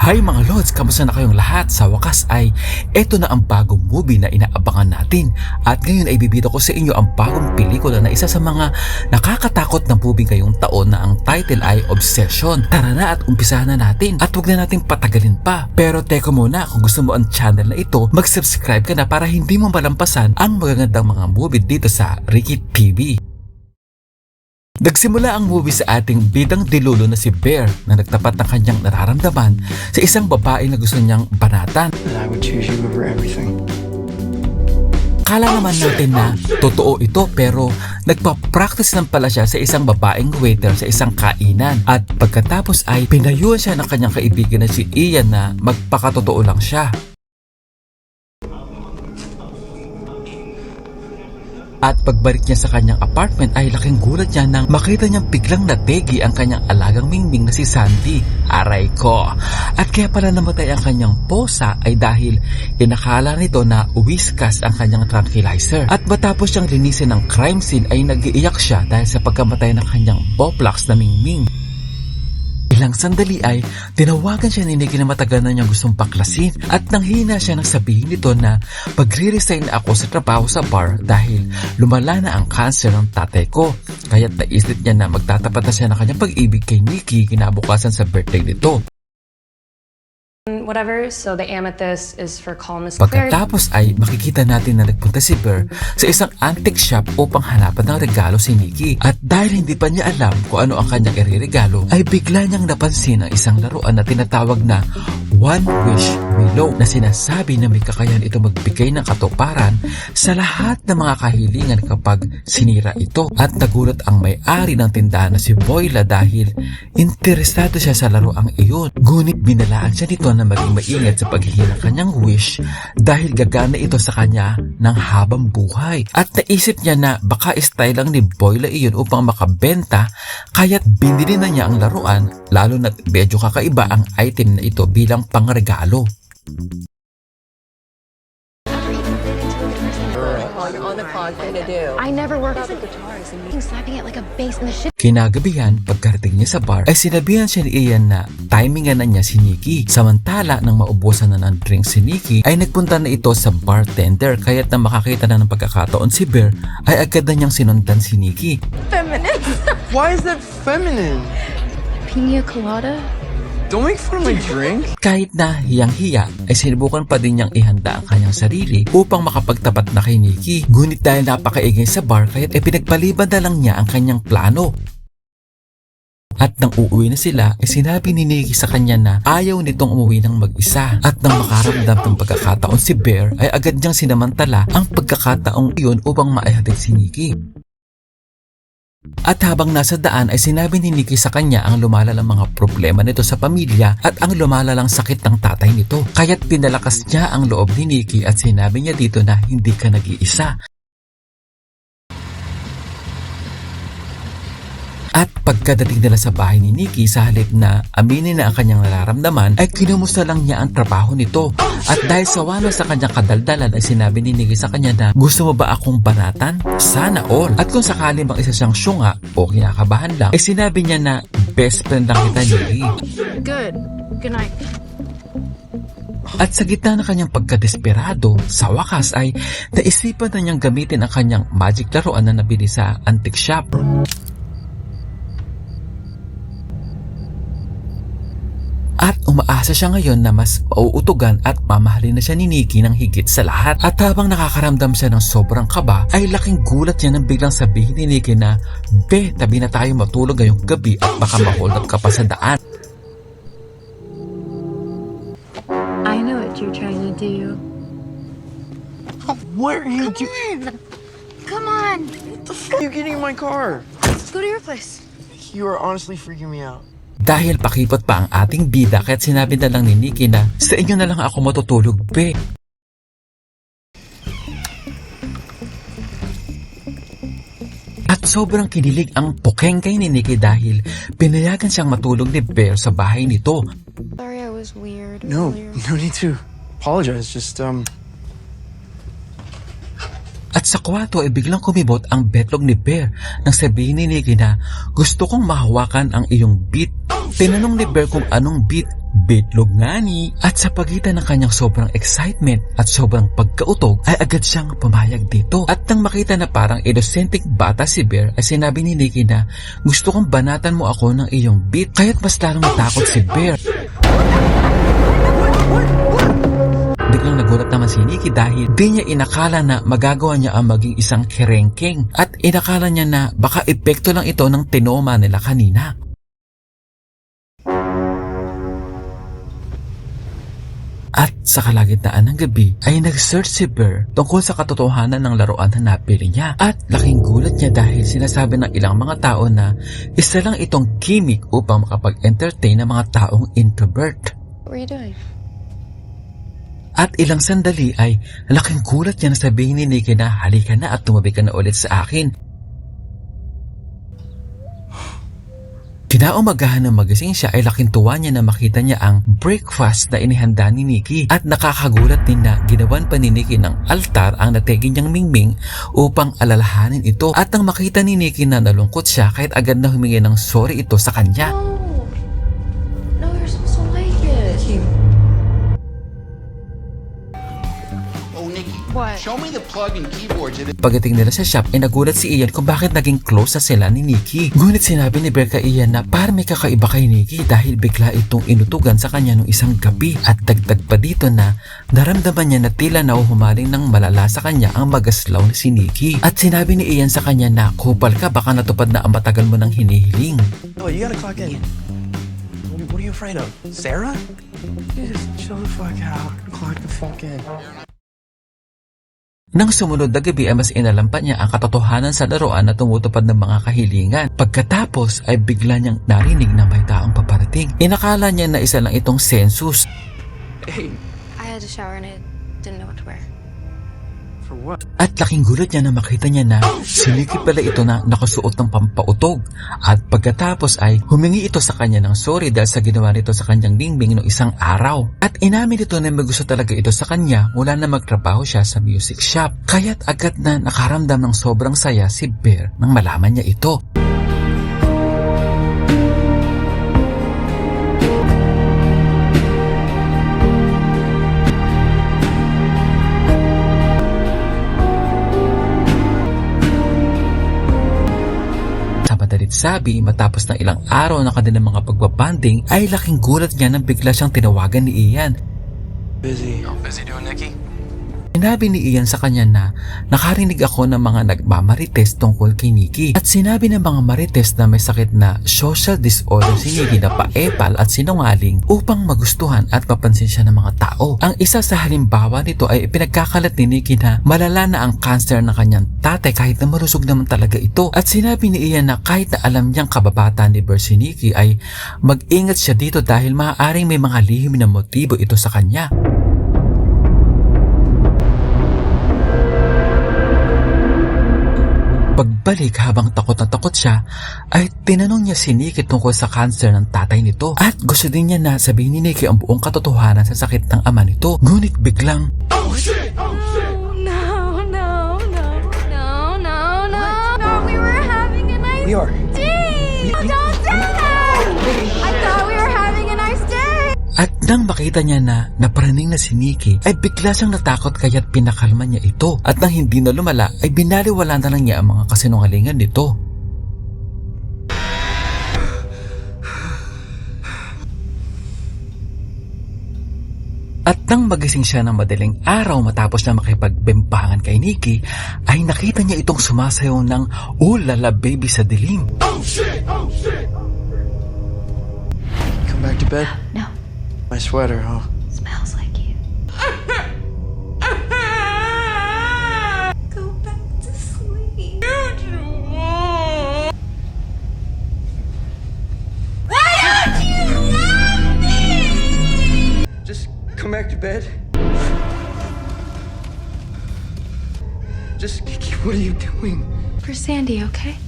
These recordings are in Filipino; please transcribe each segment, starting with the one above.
Hi mga Lods! Kamusta na kayong lahat? Sa wakas ay eto na ang bagong movie na inaabangan natin. At ngayon ay bibida ko sa inyo ang bagong pelikula na isa sa mga nakakatakot na movie ngayong taon na ang title ay Obsession. Tara na at umpisahan na natin at huwag na natin patagalin pa. Pero teka muna, kung gusto mo ang channel na ito, mag-subscribe ka na para hindi mo malampasan ang magagandang mga movie dito sa Ricky TV. Nagsimula ang movie sa ating bidang dilulo na si Bear na nagtapat ng kanyang nararamdaman sa isang babae na gusto niyang banatan. I would choose you over everything. Kala naman natin na totoo ito pero nagpa-practice lang pala siya sa isang babaeng waiter sa isang kainan. At pagkatapos ay pinayuhan siya ng kanyang kaibigan na si Ian na magpakatotoo lang siya. At pagbalik niya sa kanyang apartment ay laking gulat niya nang makita niyang biglang nategi ang kanyang alagang mingming na si Sandy. Aray ko! At kaya pala namatay ang kanyang posa ay dahil inakala nito na whiskas ang kanyang tranquilizer. At matapos siyang linisin ng crime scene ay nag-iiyak siya dahil sa pagkamatay ng kanyang Boplax na mingming. Ilang sandali ay tinawagan siya ni Nikki na matagal na niyang gustong paklasin at nanghina siya nang sabihin nito na magre-resign na ako sa trabaho sa bar dahil lumala na ang cancer ng tatay ko. Kaya't naisip niya na magtatapat na siya ng kanyang pag-ibig kay Nikki kinabukasan sa birthday nito. Whatever, so the amethyst is for calmness, clarity. Pagkatapos ay makikita natin na nagpunta si Bear sa isang antique shop upang hanapan ng regalo si Nikki. At dahil hindi pa niya alam kung ano ang kanyang ireregalo, ay bigla niyang napansin ang isang laruan na tinatawag na One Wish Willow na sinasabi na may kakayahan ito magbigay ng katuparan sa lahat ng mga kahilingan kapag sinira ito. At nagulat ang may-ari ng tindahan na si Boyla dahil interesado siya sa laruang iyon. Ngunit binalaan siya nito na maging maingat sa paghihingi ng kanyang wish dahil gagana ito sa kanya ng habang buhay. At naisip niya na baka style lang ni Boyla iyon upang makabenta, kaya't binili na niya ang laruan, lalo na't medyo kakaiba ang item na ito bilang pangregalo. I never worked as a guitarist and slapping it like a bass in the shit. Kinagabihan, pagkarating niya sa bar, ay sinabihan siya ni Ian na timingan na niya si Nikki. Samantala, nang maubusan na ng drink si Nikki, ay nagpunta na ito sa bartender. Kaya't na makakita na ng pagkakataon si Bear, ay agad na niyang sinundan si Nikki. Feminine. Why is that feminine? Pina colada? Don't make fun of my drink. Kahit na hiyang-hiya, ay sinubukan pa din niyang ihanda ang kanyang sarili upang makapagtapat na kay Nikki. Ngunit dahil napakaingay sa bar, kaya't pinagpaliban na lang niya ang kanyang plano. At nang uuwi na sila, ay sinabi ni Nikki sa kanya na ayaw nitong umuwi ng mag-isa. At nang makaramdam ng pagkakataon si Bear, ay agad niyang sinamantala ang pagkakataong iyon upang maihatid si Nikki. At habang nasa daan ay sinabi ni Nikki sa kanya ang lumalalang mga problema nito sa pamilya at ang lumalalang sakit ng tatay nito. Kaya't pinalakas niya ang loob ni Nikki at sinabi niya dito na hindi ka nag-iisa. At pagkadating nila sa bahay ni Nikki, sa halip na aminin na ang kanyang nararamdaman, ay kinumusta lang niya ang trabaho nito. At dahil sa wala sa kanyang kadaldalan ay sinabi ni Nikki sa kanya na gusto mo ba akong banatan? Sana all. At kung sakali bang isa siyang syunga o kinakabahan lang, ay sinabi niya na best friend lang kita, Nikki. Good. Good night. At sa gitna ng kanyang pagkadesperado, sa wakas ay naisipan na niyang gamitin ang kanyang magic laruan na nabili sa antique shop. At umaasa siya ngayon na mas mauutugan at mamahalin na siya ni Nikki ng higit sa lahat. At habang nakakaramdam siya ng sobrang kaba, ay laking gulat niya nang biglang sabihin ni Nikki na, "Be, tabi na tayo matulog ngayong gabi at baka ma-hold up ka pa sa daan." I know what you're trying to do. What are you doing? Come on. What the f*** are you getting in my car? Let's go to your place. You are honestly freaking me out. Dahil pakipot pa ang ating bida, kaya't sinabi na lang ni Nikki na, "Sa inyo na lang ako matutulog, be." At sobrang kinilig ang pokengkay ni Nikki dahil pinayagan siyang matulog ni Bear sa bahay nito. Sorry, I was weird. No need to apologize. Just, At sa kwarto ay biglang kumibot ang betlog ni Bear nang sabihin ni Nikki na gusto kong mahawakan ang iyong beat Tinanong ni Bear kung anong beat. Bitlog nga ni. At sa pagitan ng kanyang sobrang excitement at sobrang pagkautog ay agad siyang pumayag dito. At nang makita na parang inosenteng bata si Bear ay sinabi ni Nikki na gusto kong banatan mo ako ng iyong beat. Kaya't mas lalong natakot si Bear. Biglang nagulat naman si Nikki dahil di niya inakala na magagawa niya ang maging isang kerengking at inakala niya na baka epekto lang ito ng tinoma nila kanina. At sa kalagitnaan ng gabi ay nag-search si Bear tungkol sa katotohanan ng laruan na napili niya at laking gulat niya dahil sinasabi ng ilang mga tao na isa lang itong gimmick upang makapag-entertain ng mga taong introvert. What were you doing? At ilang sandali ay laking gulat niya na sabihin ni Nikki na halika na at tumabi ka na ulit sa akin. Kinaumagahan ng magising siya ay laking tuwa niya na makita niya ang breakfast na inihanda ni Nikki at nakakagulat din na ginawan pa ni Nikki ng altar ang nategi niyang Mingming upang alalahanin ito at nang makita ni Nikki na nalungkot siya kahit agad na humingi ng sorry ito sa kanya. No, you're supposed to like it. Oh, Nikki. What? Show me the plug and keyboards. Pagdating nila sa shop ay nagulat si Ian kung bakit naging close na sila ni Nikki. Ngunit sinabi ni Bear kay Ian na parang may kakaiba kay Nikki dahil bigla itong inutugan sa kanya nung isang gabi at dagdag pa dito na naramdaman niya na tila nahuhumaling ng malala sa kanya ang magaslaw na si Nikki. At sinabi ni Ian sa kanya na kupal ka baka natupad na ang matagal mo ng hinihiling. Oh, you gotta clock in. What are you afraid of? Sarah? Just chill the fuck out. Clock the fuck in. Nang sumunod na gabi ay mas inalampan niya ang katotohanan sa laruan na tumutupad ng mga kahilingan. Pagkatapos ay bigla niyang narinig na may taong paparating. Inakala niya na isa lang itong census. Hey, I had to shower and I didn't know what to wear. for what? At laking gulat niya na makita niya na si Nikki pala ito na nakasuot ng pampautog. At pagkatapos ay humingi ito sa kanya ng sorry dahil sa ginawa nito sa kanyang Bingbing noong isang araw. At inamin ito na may gusto talaga ito sa kanya mula na magtrabaho siya sa music shop. Kaya't agad na nakaramdam ng sobrang saya si Bear nang malaman niya ito. Sabi, matapos ng ilang araw na kanilang mga pagbabanding, ay laking gulat niya nang bigla siyang tinawagan ni Ian. Busy. Busy doing Nikki? Sinabi ni Ian sa kanya na nakarinig ako ng mga nagmamarites tungkol kay Nikki at sinabi ng mga marites na may sakit na social disorder si Nikki na paepal at sinungaling upang magustuhan at mapansin siya ng mga tao. Ang isa sa halimbawa nito ay pinagkakalat ni Nikki na malala na ang cancer ng kanyang tatay kahit na marusog naman talaga ito at sinabi ni Ian na kahit na alam niyang kababata ni Bear si Nikki ay mag-ingat siya dito dahil maaaring may mga lihim na motibo ito sa kanya. Pagbalik habang takot na takot siya, ay tinanong niya si Nikki tungkol sa cancer ng tatay nito at gusto din niya na sabihin ni Nikki ang buong katotohanan sa sakit ng ama nito. Ngunit biglang, No, no, no, no, no, no, no. No, we were having a nice We are. day. Don't say that. I thought we were having a nice day. at nang makita niya na naparaning na si Nikki, ay bigla siyang natakot kaya't pinakalma niya ito at nang hindi na lumala ay binaliwala na lang niya ang mga kasinungalingan nito. At nang magising siya ng madaling araw matapos na makipagbembangan kay Nikki, ay nakita niya itong sumasayaw ng "Oh Lala Baby" sa dilim. Come back to bed? No, My sweater, huh? smells like you. Go back to sleep. Why don't you love me? Just come back to bed. Just, Nikki, what are you doing? For Sandy, okay?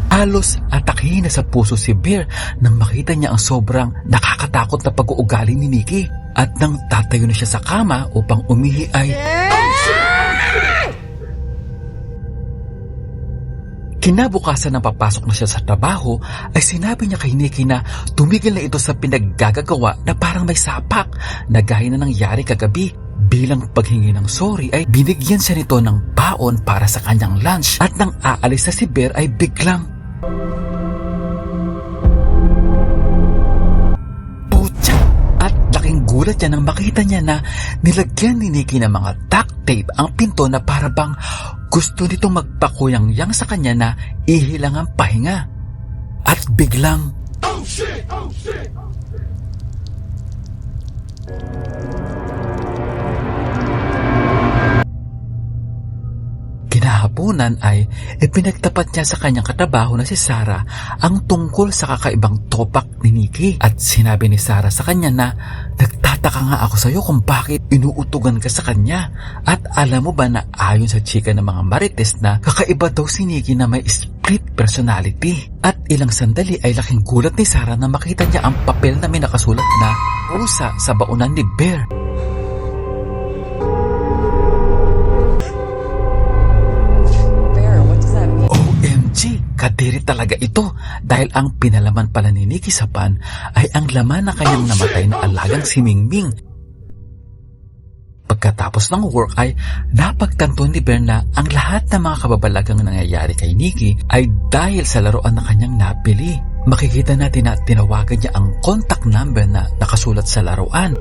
Halos atakihin na sa puso si Bear nang makita niya ang sobrang nakakatakot na pag-uugali ni Nikki. At nang tatayo na siya sa kama upang umihi ay Kinabukasan ng papasok na siya sa trabaho ay sinabi niya kay Nikki na tumigil na ito sa pinaggagawa na parang may sapak na gaya na nangyari kagabi. Bilang paghingi ng sorry ay binigyan siya nito ng baon para sa kanyang lunch at nang aalis na si Bear ay biglang at laking gulat niya nang makita niya na nilagyan ni Nikki ng mga duct tape ang pinto na para bang gusto nitong magpakuyang-yang sa kanya na ihilang ang pahinga. At biglang Oh shit! Oh shit! kinahaponan ay ipinagtapat niya sa kanyang katrabaho na si Sarah ang tungkol sa kakaibang topak ni Nikki. At sinabi ni Sarah sa kanya na nagtataka nga ako sa iyo kung bakit inuutugan ka sa kanya. At alam mo ba na ayon sa chika ng mga marites na kakaiba daw si Nikki na may split personality. At ilang sandali ay laking gulat ni Sarah na makita niya ang papel na may nakasulat na pusa sa baonan ni Bear. Kadiri talaga ito dahil ang pinalaman pala ni Nikki sa pan ay ang laman na kanyang namatay na alagang si Mingming. Pagkatapos ng work ay napagtanto ni Bear na ang lahat ng mga kababalagang nangyayari kay Nikki ay dahil sa laruan na kanyang napili. Makikita natin na tinawagan niya ang contact number na nakasulat sa laruan.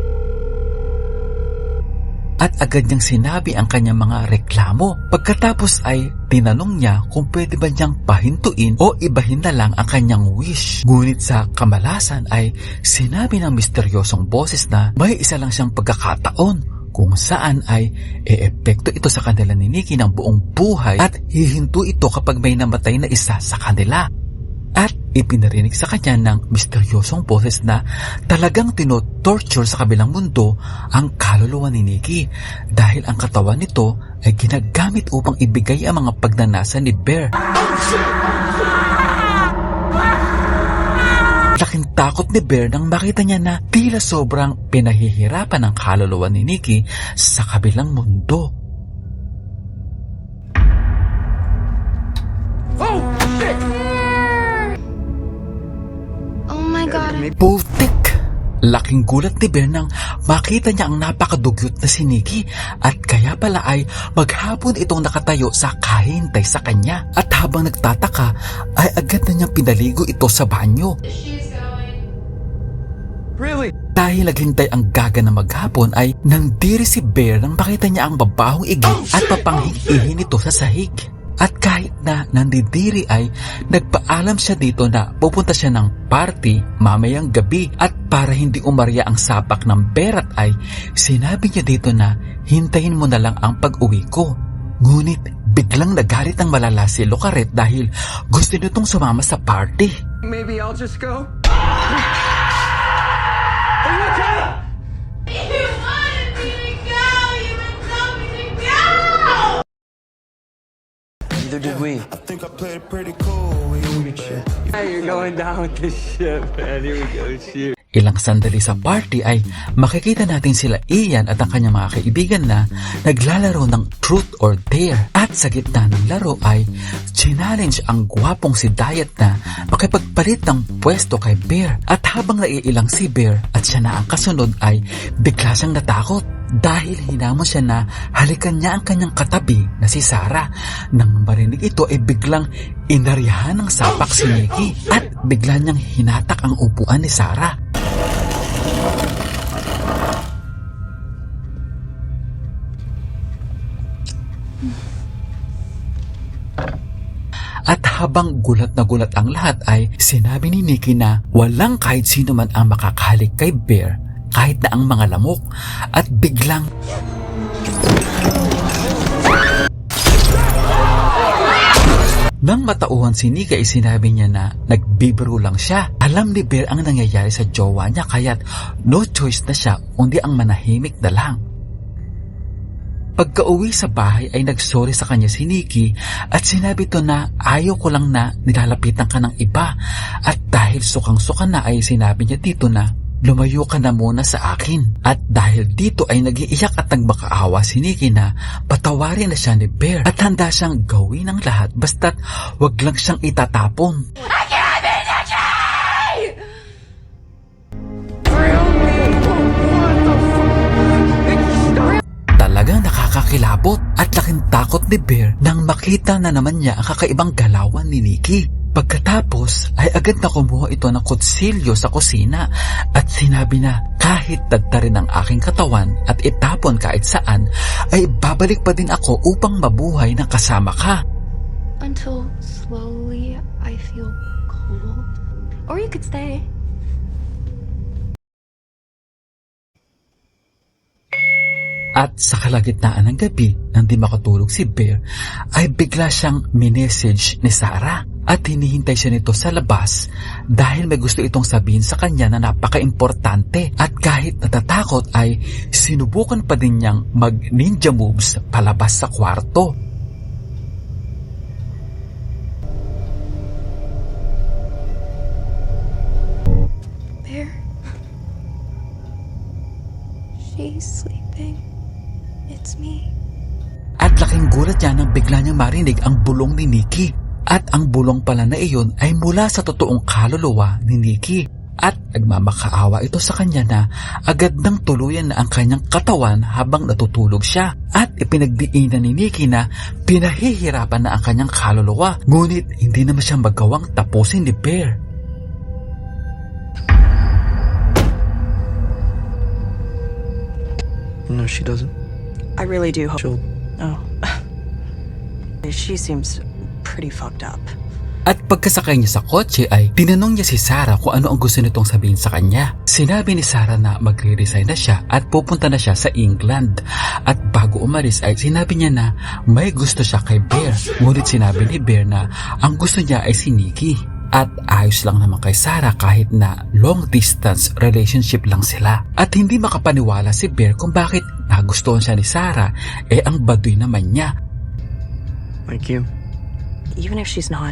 At agad niyang sinabi ang kanyang mga reklamo. Pagkatapos ay tinanong niya kung pwede ba niyang pahintuin o ibahin na lang ang kanyang wish. Ngunit sa kamalasan ay sinabi ng misteryosong boses na may isa lang siyang pagkakataon kung saan ay e-epekto ito sa kanila ni Nikki ng buong buhay at hihinto ito kapag may namatay na isa sa kanila. At ipinarinig sa kanya ng misteryosong boses na talagang tinotorture sa kabilang mundo ang kaluluwa ni Nikki dahil ang katawan nito ay ginagamit upang ibigay ang mga pagnanasa ni Bear. Laking takot ni Bear nang makita niya na tila sobrang pinahihirapan ang kaluluwa ni Nikki sa kabilang mundo. Oh shit! Oh my God. Putik! Laking gulat ni Bear nang makita niya ang napakadugyot na si Nikki at kaya pala ay maghapon itong nakatayo sa kahintay sa kanya. At habang nagtataka ay agad na niyang pinaligo ito sa banyo. Really? Dahil naghintay ang gaga na maghapon ay nandiri si Bear nang makita niya ang babahong igib at papanghing-ihi nito sa sahig. At kahit na nandidiri ay nagpaalam siya dito na pupunta siya ng party mamayang gabi at para hindi umarya ang sapak ng berat ay sinabi niya dito na hintayin mo na lang ang pag-uwi ko. Ngunit biglang nagalit ang malala si Lucaret dahil gusto nitong sumama sa party. Maybe I'll just go? Are you okay? You wanted me to go. You would tell me to go. Neither did we. I think I played it pretty cool when you were there. Hey, you're going down with this shit, man. Here we go. Shoot. Ilang sandali sa party ay makikita natin sila Ian at ang kanyang mga kaibigan na naglalaro ng Truth or Dare. At sa gitna ng laro ay challenge ang gwapong si Dayat na makipagpalit ng pwesto kay Bear. At habang naiilang si Bear at siya na ang kasunod ay bigla siyang natakot dahil hinamon siya na halikan niya ang kanyang katabi na si Sarah. Nang marinig ito ay biglang inaryahan ng sapak si Nikki at bigla niyang hinatak ang upuan ni Sarah. At habang gulat na gulat ang lahat ay sinabi ni Nikki na walang kahit sino man ang makakahalik kay Bear kahit na ang mga lamok. At biglang nang matauhan si Nikki ay sinabi niya na nagbibiro lang siya. Alam ni Bear ang nangyayari sa jowa niya kaya't no choice na siya kundi ang manahimik na lang. Pagka-uwi sa bahay ay nagsorry sa kanya si Nikki at sinabi to na ayaw ko lang na nilalapitan ka ng iba. At dahil sukang-suka na ay sinabi niya dito na lumayo ka na muna sa akin. At dahil dito ay nag-iiyak at nagmakaawa si Nikki na patawarin na siya ni Bear at handa siyang gawin ang lahat basta't wag lang siyang itatapon. Talagang nakakakilabot at laking takot ni Bear nang makita na naman niya ang kakaibang galawan ni Nikki. Pagkatapos ay agad na kumuha ito ng kutsilyo sa kusina at sinabi na kahit tagtarin ang aking katawan at itapon kahit saan ay babalik pa din ako upang mabuhay ng kasama ka. Until slowly I feel cold. Or you could stay. At sa kalagitnaan ng gabi nang di makatulog si Bear ay bigla siyang minessage ni Sarah at hinihintay siya nito sa labas dahil may gusto itong sabihin sa kanya na napaka-importante at kahit natatakot ay sinubukan pa din niyang mag-ninja moves palabas sa kwarto. Bear. She's sleeping. It's me. At laking gulat niya nang bigla niyang marinig ang bulong ni Nikki. At ang bulong pala na iyon ay mula sa totoong kaluluwa ni Nikki. At nagmamakaawa ito sa kanya na agad nang tuluyan na ang kanyang katawan habang natutulog siya. At ipinagdiinan ni Nikki na pinahihirapan na ang kanyang kaluluwa. Ngunit hindi naman siya magawang tapusin ni Bear. No, she doesn't. I really do hope. She'll... Oh. She seems pretty fucked up. At pagkasakay niya sa kotse ay tinanong niya si Sarah kung ano ang gusto nitong sabihin sa kanya. Sinabi ni Sarah na magre-resign na siya at pupunta na siya sa England. At bago umalis ay sinabi niya na may gusto siya kay Bear. Ngunit sinabi ni Bear na ang gusto niya ay si Nikki. At ayos lang naman kay Sarah kahit na long distance relationship lang sila. At hindi makapaniwala si Bear kung bakit nagustuhan siya ni Sarah ang baduy naman niya. Thank you. Even if she's not.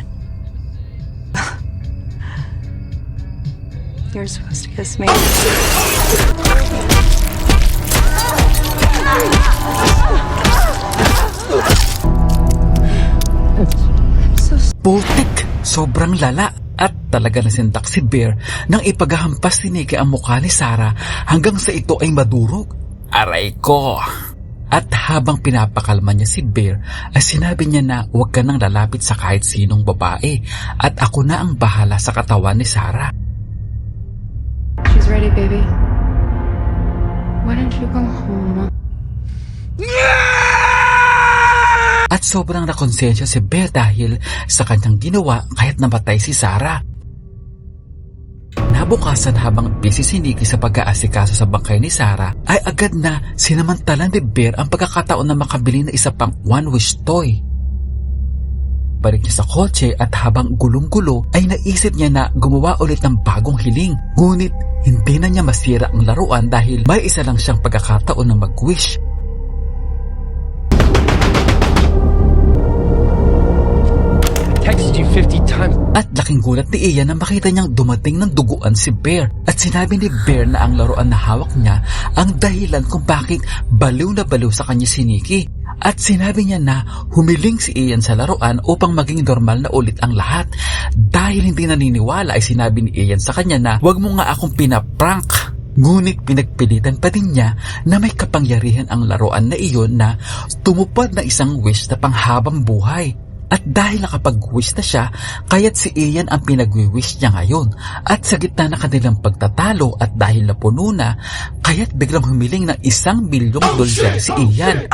You're supposed to kiss me. Putik! Sobrang lala at talaga nasindak si Bear nang ipaghahampas ni Nikki ang mukha ni Sarah hanggang sa ito ay madurog. Aray ko! At habang pinapakalma niya si Bear ay sinabi niya na huwag ka nang lalapit sa kahit sinong babae at ako na ang bahala sa katawan ni Sarah. She's ready, baby. Why don't you come home? At sobrang nakonsensya si Bear dahil sa kanyang ginawa kahit namatay si Sarah. Nabukasan habang busy si Nikki sa pag-aasikaso sa bangkay ni Sarah ay agad na sinamantalan ni Bear ang pagkakataon na makabili na isa pang one-wish toy. Balik niya sa kotse at habang gulong-gulo ay naisip niya na gumawa ulit ng bagong hiling. Ngunit hindi na niya masira ang laruan dahil may isa lang siyang pagkakataon na mag-wish. Texted you 50 times. At laking gulat ni Ian na makita niyang dumating ng duguan si Bear. At sinabi ni Bear na ang laruan na hawak niya ang dahilan kung bakit baliw na baliw sa kanya si Nikki. At sinabi niya na humiling si Ian sa laruan upang maging normal na ulit ang lahat. Dahil hindi naniniwala ay sinabi ni Ian sa kanya na wag mo nga akong pinaprank. Ngunit pinagpilitan pa din niya na may kapangyarihan ang laruan na iyon na tumupad na isang wish na panghabang buhay. At dahil nakapag-wish na siya, kaya't si Ian ang pinag-wish niya ngayon. At sa gitna na kanilang pagtatalo at dahil napuno na, kaya't biglang humiling ng $1 bilyong si Ian.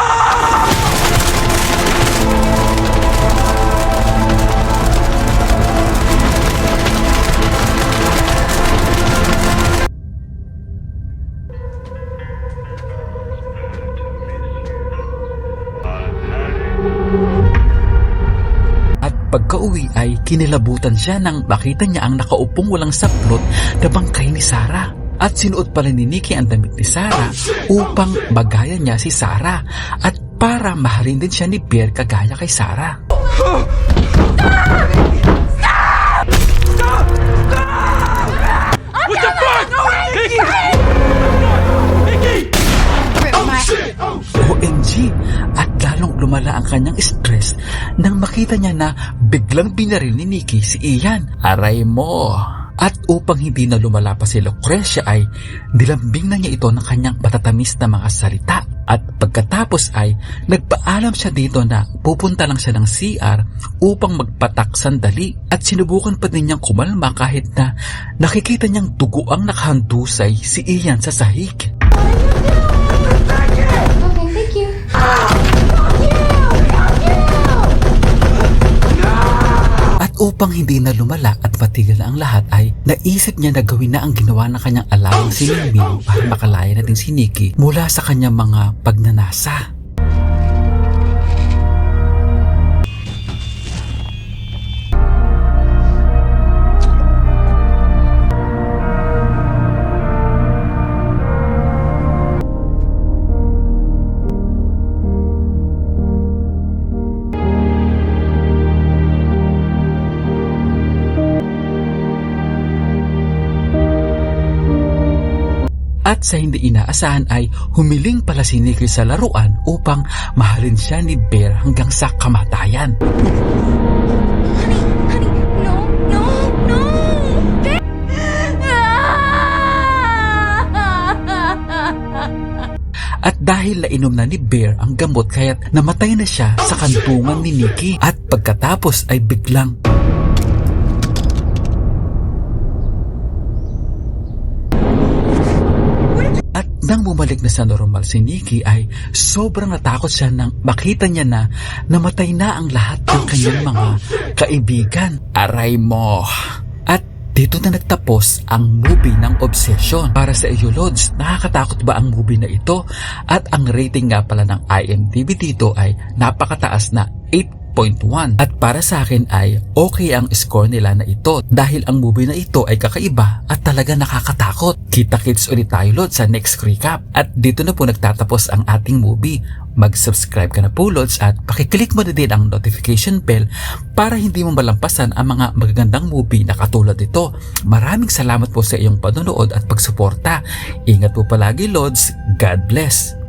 Pagka-uwi ay kinilabutan siya nang makita niya ang nakaupong walang saplot na bangkay ni Sarah. At sinuot pala ni Nikki ang damit ni Sarah upang magaya niya si Sarah at para mahalin din siya ni Bear kagaya kay Sarah. What the fuck? Nikki, lumala ang kanyang stress nang makita niya na biglang binaril ni Nikki si Ian. Aray mo! At upang hindi na lumala pa si Lucrecia ay nilambing na niya ito ng kanyang matatamis na mga salita. At pagkatapos ay nagpaalam siya dito na pupunta lang siya ng CR upang magpatak sandali at sinubukan pa din niyang kumalma kahit na nakikita niyang dugo ang nakahandusay si Ian sa sahig. Okay, thank you. At upang hindi na lumala at patigil na ang lahat ay naisip niya na gawin na ang ginawa ng kanyang alawang si Mingming para makalaya na din si Nikki mula sa kanyang mga pagnanasa. At sa hindi inaasahan ay humiling pala si Nikki sa laruan upang mahalin siya ni Bear hanggang sa kamatayan. Honey, no. At dahil nainom na ni Bear ang gamot kaya't namatay na siya sa kantungan ni Nikki at pagkatapos ay biglang at nang bumalik na sa normal si Nikki ay sobrang natakot siya nang makita niya na namatay na ang lahat ng kanyang mga kaibigan. Aray mo! At dito na nagtapos ang movie ng Obsession. Para sa iyo, Lods, nakakatakot ba ang movie na ito? At ang rating nga pala ng IMDb dito ay napakataas na 8.1. At para sa akin ay okay ang score nila na ito dahil ang movie na ito ay kakaiba at talaga nakakatakot. Kita-kits ulit tayo, Lods, sa next recap. At dito na po nagtatapos ang ating movie. Mag-subscribe ka na po, Lods, at pakiclick mo na din ang notification bell para hindi mo malampasan ang mga magagandang movie na katulad ito. Maraming salamat po sa iyong panonood at pagsuporta. Ingat po palagi, Lods. God bless.